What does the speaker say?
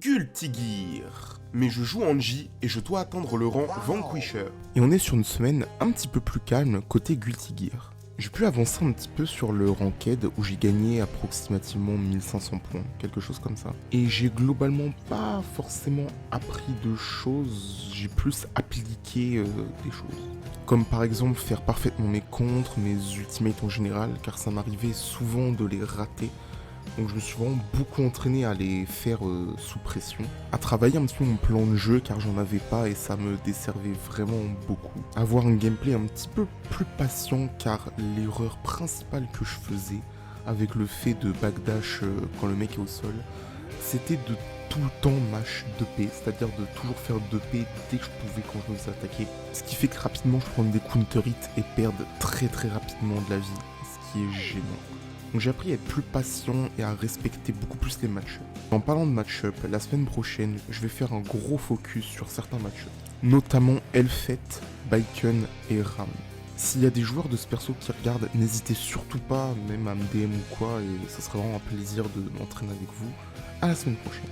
Guilty Gear. Mais je joue Angie et je dois atteindre le rang Vanquisher. Et on est sur une semaine un petit peu plus calme côté Guilty Gear. J'ai pu avancer un petit peu sur le ranked où j'ai gagné approximativement 1500 points, quelque chose comme ça. Et j'ai globalement pas forcément appris de choses, j'ai plus appliqué des choses. Comme par exemple faire parfaitement mes contres, mes ultimates en général, car ça m'arrivait souvent de les rater. Donc je me suis vraiment beaucoup entraîné à les faire sous pression, à travailler un petit peu mon plan de jeu car j'en avais pas et ça me desservait vraiment beaucoup. Avoir un gameplay un petit peu plus patient car l'erreur principale que je faisais avec le fait de backdash quand le mec est au sol, c'était de tout le temps mash 2P, c'est-à-dire de toujours faire 2P dès que je pouvais quand je me faisais attaquer. Ce qui fait que rapidement je prends des counter hits et perdre très rapidement de la vie, ce qui est gênant. Donc j'ai appris à être plus patient et à respecter beaucoup plus les match-ups. En parlant de match-up, la semaine prochaine, je vais faire un gros focus sur certains match-ups, notamment Elfet, Baiken et Ram. S'il y a des joueurs de ce perso qui regardent, n'hésitez surtout pas même à me DM ou quoi, et ce sera vraiment un plaisir de m'entraîner avec vous. À la semaine prochaine.